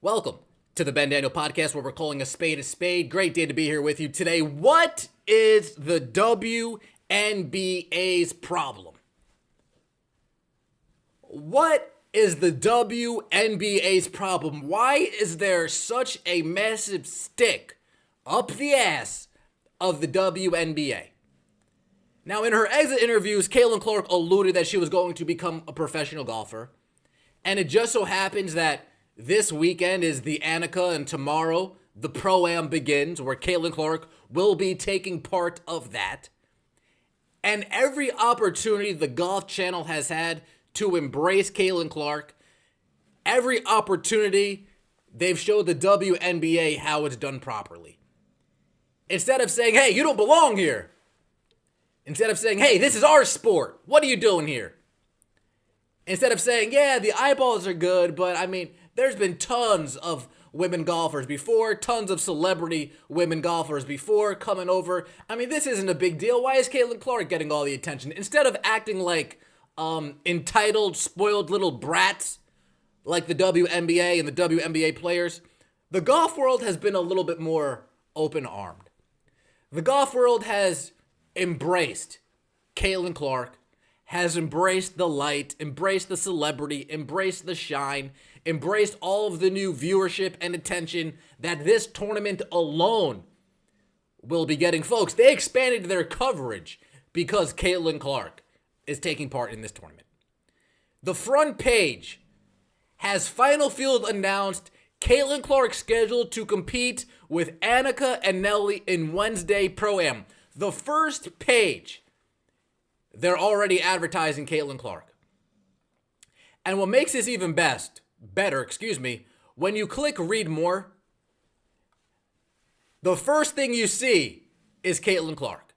Welcome to the Ben Daniel Podcast, where we're calling a spade a spade. Great day to be here with you today. What is the WNBA's problem? What is the WNBA's problem? Why is there such a massive stick up the ass of the WNBA? Now, in her exit interviews, Caitlin Clark alluded that she was going to become a professional golfer. And it just so happens that this weekend is the Annika, and tomorrow the Pro-Am begins, where Caitlin Clark will be taking part of that. And every opportunity the Golf Channel has had to embrace Caitlin Clark, every opportunity they've showed the WNBA how it's done properly. Instead of saying, hey, you don't belong here. Instead of saying, hey, this is our sport. What are you doing here? Instead of saying, yeah, the eyeballs are good, but I mean, there's been tons of women golfers before, tons of celebrity women golfers before coming over. I mean, this isn't a big deal. Why is Caitlin Clark getting all the attention? Instead of acting like entitled, spoiled little brats like the WNBA and the WNBA players, the golf world has been a little bit more open-armed. The golf world has embraced Caitlin Clark, has embraced the light, embraced the celebrity, embraced the shine, embraced all of the new viewership and attention that this tournament alone will be getting. Folks, they expanded their coverage because Caitlin Clark is taking part in this tournament. The front page has Final Field announced Caitlin Clark scheduled to compete with Annika and Nelly in Wednesday Pro-Am. The first page, they're already advertising Caitlin Clark. And what makes this even better, when you click read more, the first thing you see is Caitlin Clark.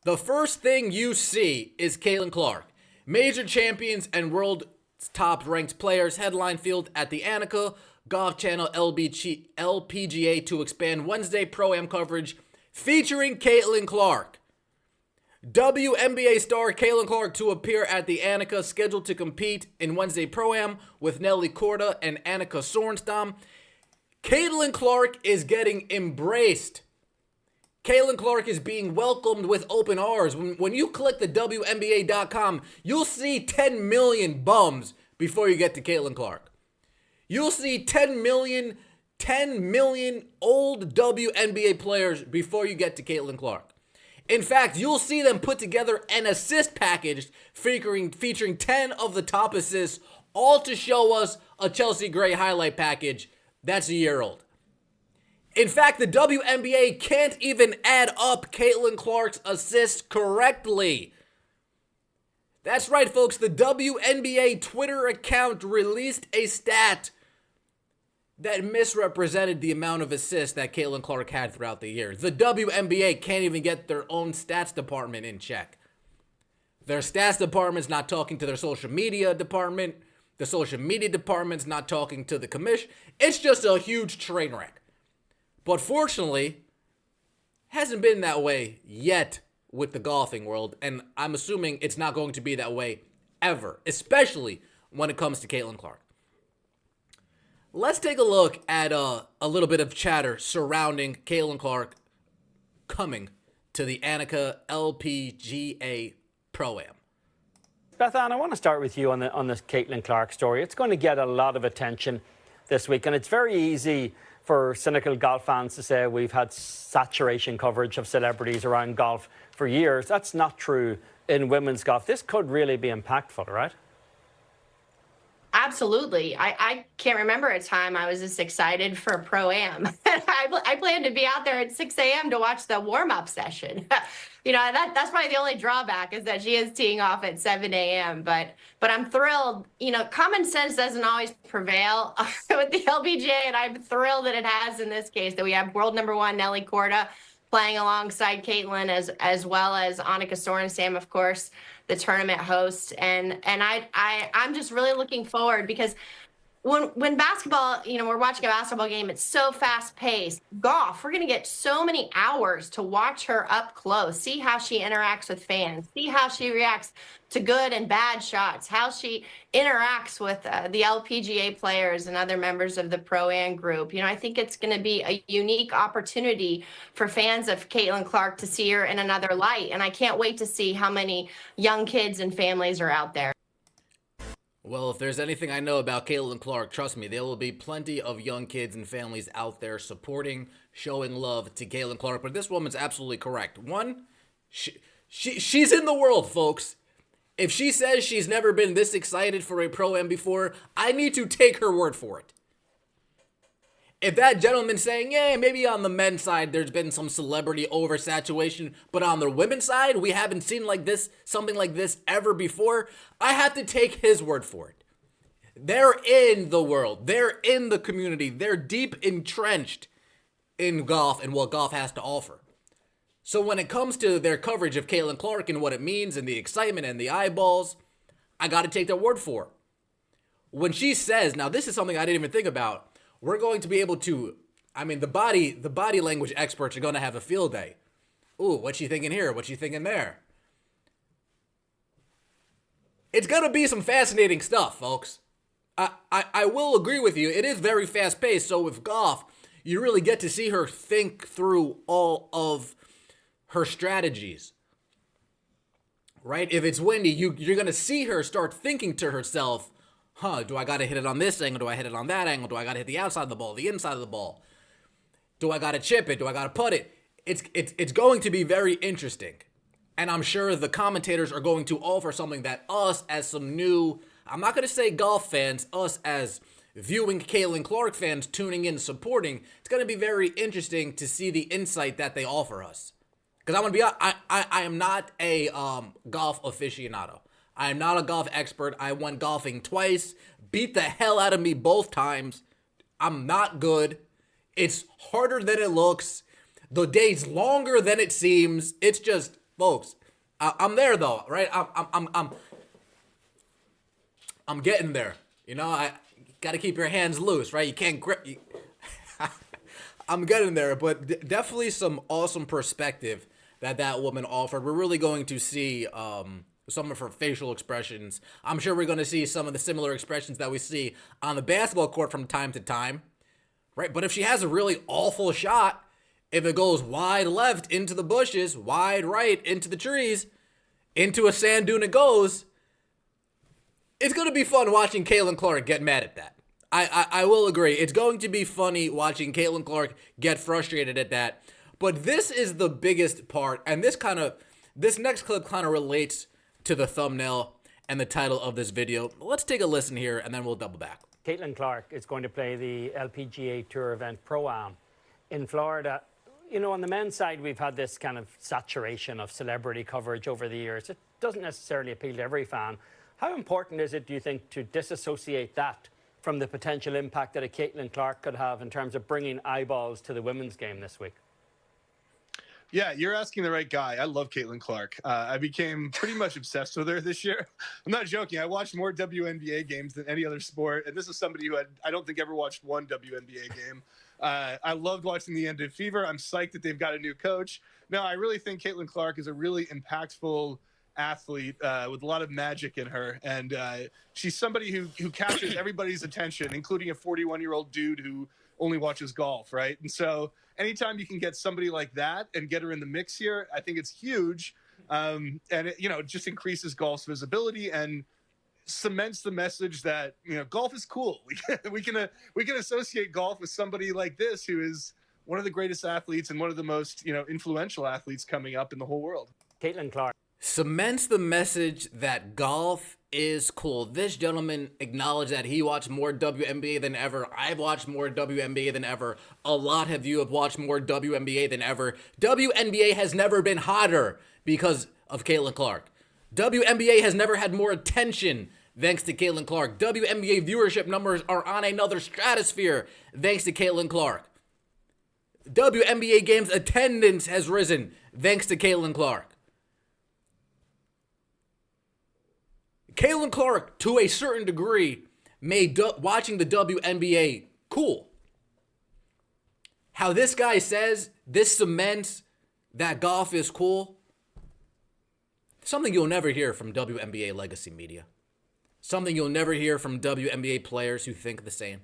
The first thing you see is Caitlin Clark. Major champions and world's top ranked players headline field at the Annika, Golf Channel LPGA to expand Wednesday Pro-Am coverage featuring Caitlin Clark. WNBA star Caitlin Clark to appear at the Annika, scheduled to compete in Wednesday Pro-Am with Nelly Korda and Annika Sorenstam. Caitlin Clark is getting embraced. Caitlin Clark is being welcomed with open arms. When you click the WNBA.com, you'll see 10 million bums before you get to Caitlin Clark. You'll see 10 million old WNBA players before you get to Caitlin Clark. In fact, you'll see them put together an assist package featuring 10 of the top assists, all to show us a Chelsea Gray highlight package that's a year old. In fact, the WNBA can't even add up Caitlin Clark's assists correctly. That's right, folks. The WNBA Twitter account released a stat that misrepresented the amount of assists that Caitlin Clark had throughout the year. The WNBA can't even get their own stats department in check. Their stats department's not talking to their social media department. The social media department's not talking to the commission. It's just a huge train wreck. But fortunately, hasn't been that way yet with the golfing world, and I'm assuming it's not going to be that way ever, especially when it comes to Caitlin Clark. Let's take a look at a little bit of chatter surrounding Caitlin Clark coming to the Annika LPGA Pro-Am. Bethan, I want to start with you on this Caitlin Clark story. It's going to get a lot of attention this week, and it's very easy for cynical golf fans to say we've had saturation coverage of celebrities around golf for years. That's not true in women's golf. This could really be impactful, right? Absolutely. I can't remember a time I was this excited for a Pro-Am. I planned to be out there at 6 a.m. to watch the warm-up session. That's probably the only drawback, is that she is teeing off at 7 a.m. But I'm thrilled. Common sense doesn't always prevail with the LPGA, and I'm thrilled that it has in this case, that we have world number one Nelly Korda playing alongside Caitlin, as well as Annika Sorenstam, of course, the tournament host. And I'm just really looking forward, because when basketball, we're watching a basketball game, it's so fast paced. Golf, we're going to get so many hours to watch her up close, see how she interacts with fans, see how she reacts to good and bad shots, how she interacts with the LPGA players and other members of the Pro-Am group. I think it's going to be a unique opportunity for fans of Caitlin Clark to see her in another light. And I can't wait to see how many young kids and families are out there. Well, if there's anything I know about Caitlin Clark, trust me, there will be plenty of young kids and families out there supporting, showing love to Caitlin Clark. But this woman's absolutely correct. One, she's in the world, folks. If she says she's never been this excited for a Pro-Am before, I need to take her word for it. If that gentleman's saying, yeah, maybe on the men's side there's been some celebrity oversaturation, but on the women's side we haven't seen something like this ever before, I have to take his word for it. They're in the world. They're in the community. They're deep entrenched in golf and what golf has to offer. So when it comes to their coverage of Caitlin Clark and what it means and the excitement and the eyeballs, I got to take their word for it. When she says, now this is something I didn't even think about, we're going to be able to, the body language experts are going to have a field day. Ooh, what's she thinking here? What's she thinking there? It's going to be some fascinating stuff, folks. I will agree with you. It is very fast paced. So with golf, you really get to see her think through all of her strategies. Right? If it's windy, you're going to see her start thinking to herself, do I got to hit it on this angle? Do I hit it on that angle? Do I got to hit the outside of the ball, the inside of the ball? Do I got to chip it? Do I got to putt it? It's going to be very interesting. And I'm sure the commentators are going to offer something that us as some new, I'm not going to say golf fans, us as viewing Caitlin Clark fans tuning in, supporting, it's going to be very interesting to see the insight that they offer us. Because I'm going to be honest, I am not a golf aficionado. I am not a golf expert. I went golfing twice, beat the hell out of me both times. I'm not good. It's harder than it looks. The day's longer than it seems. It's just, folks, I'm there though, right? I'm getting there. I got to keep your hands loose, right? You can't grip. I'm getting there, but definitely some awesome perspective that woman offered. We're really going to see some of her facial expressions. I'm sure we're going to see some of the similar expressions that we see on the basketball court from time to time, right? But if she has a really awful shot, if it goes wide left into the bushes, wide right into the trees, into a sand dune it goes, it's going to be fun watching Caitlin Clark get mad at that. I will agree. It's going to be funny watching Caitlin Clark get frustrated at that. But this is the biggest part, and this next clip kind of relates to the thumbnail and the title of this video. Let's take a listen here, and then we'll double back. Caitlin Clark is going to play the LPGA Tour event Pro-Am in Florida. On the men's side, we've had this kind of saturation of celebrity coverage over the years. It doesn't necessarily appeal to every fan. How important is it, do you think, to disassociate that from the potential impact that a Caitlin Clark could have in terms of bringing eyeballs to the women's game this week? Yeah, you're asking the right guy. I love Caitlin Clark. I became pretty much obsessed with her this year. I'm not joking. I watched more WNBA games than any other sport. And this is somebody who I don't think ever watched one WNBA game. I loved watching the end of Fever. I'm psyched that they've got a new coach. No, I really think Caitlin Clark is a really impactful athlete with a lot of magic in her. And she's somebody who captures everybody's attention, including a 41-year-old dude who only watches golf, right? And so anytime you can get somebody like that and get her in the mix here, I think it's huge. And it just increases golf's visibility and cements the message that golf is cool. We can associate golf with somebody like this who is one of the greatest athletes and one of the most influential athletes coming up in the whole world. Caitlin Clark cements the message that golf is cool. This gentleman acknowledged that he watched more WNBA than ever. I've watched more WNBA than ever. A lot of you have watched more WNBA than ever. WNBA has never been hotter because of Caitlin Clark. WNBA has never had more attention thanks to Caitlin Clark. WNBA viewership numbers are on another stratosphere thanks to Caitlin Clark. WNBA games attendance has risen thanks to Caitlin Clark. Caitlin Clark, to a certain degree, made watching the WNBA cool. How this guy says this cements that golf is cool. Something you'll never hear from WNBA legacy media. Something you'll never hear from WNBA players who think the same.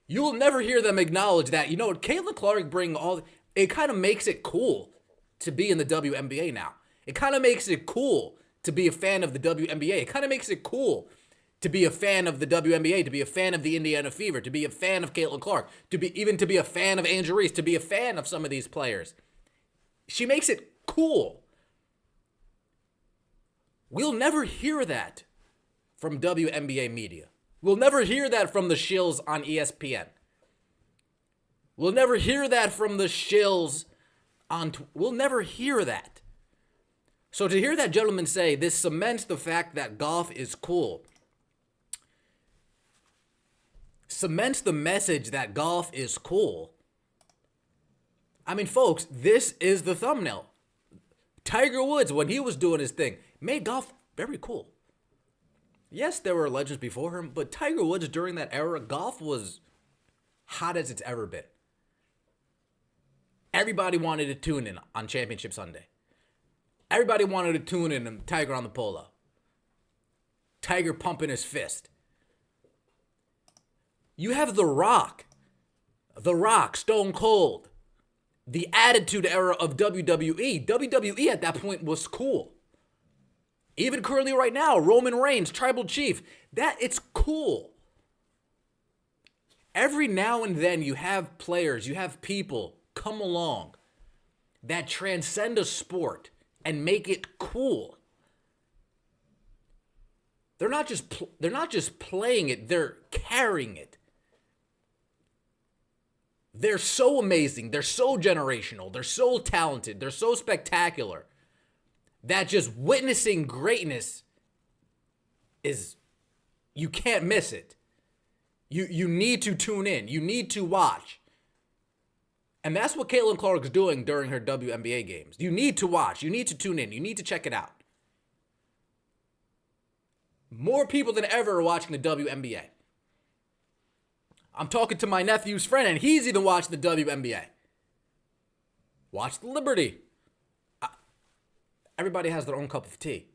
You'll never hear them acknowledge that, Caitlin Clark bringing it kind of makes it cool to be in the WNBA now. It kind of makes it cool to be a fan of the WNBA. It kind of makes it cool to be a fan of the WNBA, to be a fan of the Indiana Fever, to be a fan of Caitlin Clark, to be a fan of Angel Reese, to be a fan of some of these players. She makes it cool. We'll never hear that from WNBA media. We'll never hear that from the shills on ESPN. We'll never hear that from the shills on... We'll never hear that. So to hear that gentleman say this cements the fact that golf is cool, cements the message that golf is cool. I mean, folks, this is the thumbnail. Tiger Woods, when he was doing his thing, made golf very cool. Yes, there were legends before him, but Tiger Woods during that era, golf was hot as it's ever been. Everybody wanted to tune in on Championship Sunday. Everybody wanted to tune in on Tiger on the polo. Tiger pumping his fist. You have The Rock, Stone Cold, the Attitude Era of WWE. WWE at that point was cool. Even currently right now, Roman Reigns, Tribal Chief, it's cool. Every now and then you have players, you have people come along that transcend a sport and make it cool. They're not just playing it, they're carrying it. They're so amazing, they're so generational, they're so talented, they're so spectacular that just witnessing greatness is, you can't miss it. You need to tune in, you need to watch. And that's what Caitlin Clark's doing during her WNBA games. You need to watch, you need to tune in, you need to check it out. More people than ever are watching the WNBA. I'm talking to my nephew's friend, and he's even watching the WNBA. Watch the Liberty. Everybody has their own cup of tea.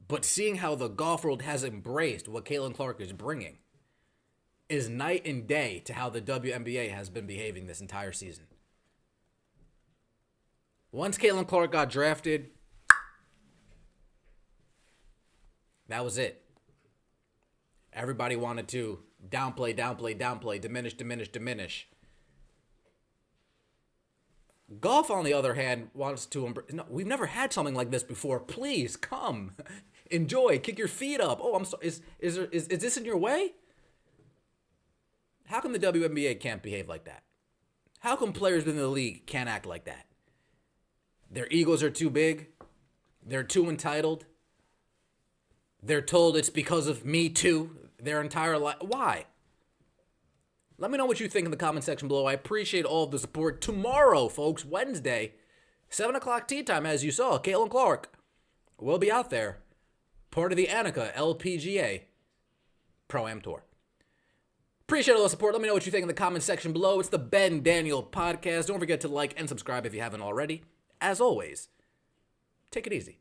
But seeing how the golf world has embraced what Caitlin Clark is bringing is night and day to how the WNBA has been behaving this entire season. Once Caitlin Clark got drafted, that was it. Everybody wanted to downplay, diminish. Golf, on the other hand, wants to embrace. No, we've never had something like this before. Please come, enjoy, kick your feet up. Oh, I'm sorry. Is this in your way? How come the WNBA can't behave like that? How come players within the league can't act like that? Their egos are too big. They're too entitled. They're told it's because of Me Too their entire life. Why? Let me know what you think in the comment section below. I appreciate all of the support. Tomorrow, folks, Wednesday, 7 o'clock tea time, as you saw, Caitlin Clark will be out there. Part of the Annika LPGA Pro-Am Tour. Appreciate all the support. Let me know what you think in the comment section below. It's the Ben Daniel Podcast. Don't forget to like and subscribe if you haven't already. As always, take it easy.